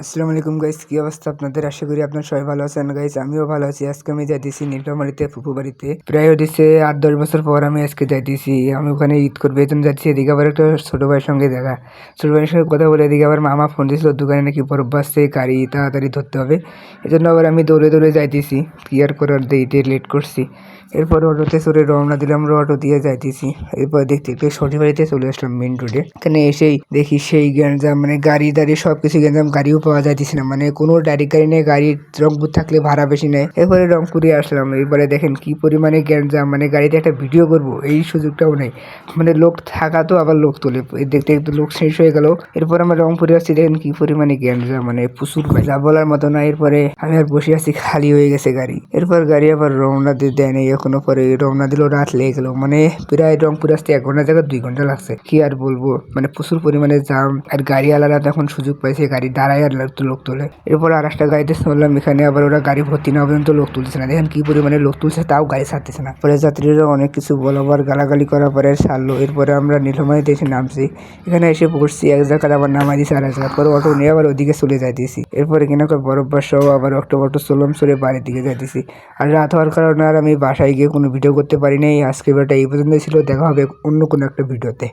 আসসালামু আলাইকুম গাইস, কি অবস্থা আপনাদের? আশা করি আপনার সবাই ভালো আছেন গাইস। আমিও ভালো আছি। আজকে আমি যাইতেছি নীলফামারীতে ফুফু বাড়িতে। প্রায় হচ্ছে 8-10 বছর পর আমি আজকে যাইতেছি। আমি ওখানে ঈদ করবো এই জন্য যাচ্ছি। এদিকে আবার একটা ছোট ভাইয়ের সঙ্গে দেখা, ছোট ভাইয়ের সঙ্গে কথা বলে এদিকে আবার মামা ফোন দিয়েছিল দোকানে নাকি বরফ আসছে, গাড়ি তাড়াতাড়ি ধরতে হবে। এই জন্য আবার আমি দৌড়ে দৌড়ে যাইতেছি। কি আর করার, দেরিতে লেট করছি। এরপর অটোতে চড়ে রওনা দিলাম, আমরা অটো দিয়ে যাইতেছি। এরপর দেখতে একটু সঠিক বাড়িতে চলে আসলাম মেন রোডে। এখানে এসেই দেখি সেই গ্যাঞ্জাম, মানে গাড়ি দাঁড়িয়ে সবকিছু গ্যাঞ্জাম, গাড়িও পাওয়া যাইতেছে না, মানে কোনো ডাইরেক্ট গাড়ি নেই। গাড়ি রংপুর থাকলে ভাড়া বেশি নেয়। এরপরে রংপুরে আসলাম। এরপরে দেখেন কি পরিমাণে গ্যাঞ্জাম, মানে গাড়িতে একটা ভিডিও করব এই সুযোগটাও নেই। মানে লোক থাকা তো আবার লোক তোলে, দেখতে দেখতে লোক শেষ হয়ে গেল। এরপর আমরা রংপুরে আসছি, দেখেন কি পরিমাণে গ্যাঞ্জাম, মানে প্রচুর যা বলার মতো না। এরপরে আমি আর বসে আছি, খালি হয়ে গেছে গাড়ি। এরপর গাড়ি আবার রওনা দিয়ে দেয় নাই এখনো, পরে রওনা দিল, রাত লেগে গেল। মানে প্রায় রংপুর আসতে 1 ঘন্টা জায়গায় 2 ঘন্টা লাগছে। কি আর বলবো, মানে প্রচুর পরিমাণে জাম। আর গাড়িওয়ালারা তখন সুযোগ পাইছে, গাড়ি দাঁড়ায় আর লোক তোলে। এরপর আর একটা গাড়িতে চললাম, এখানে আবার ওরা গাড়ি ভর্তি না পর্যন্ত লোক তুলছে না। দেখেন কি পরিমাণে লোক তুলছে, তাও গাড়ি ছাড়তেছে না। পরে যাত্রীরা অনেক কিছু বলাবার গালাগালি করার পরে ছাড়লো। এরপরে আমরা নীলফামারীতে এসে নামছি। এখানে এসে পড়ছি এক জায়গায়, আবার নামাই দিয়েছি আর এক জায়গা। পরে অটো নিয়ে আবার ওদিকে চলে যাইতেছি। এরপরে কিনা বরফ সহ আবার একটা অটো চললাম, চলে বাড়ির দিকে যাইতেছি। আর রাত হওয়ার কারণে আর আমি বাসায় গিয়ে কোনো ভিডিও করতে পারি নাই। আজকে ভিডিওটা এই পর্যন্ত ছিল। দেখা হবে অন্য কোনো একটা ভিডিওতে।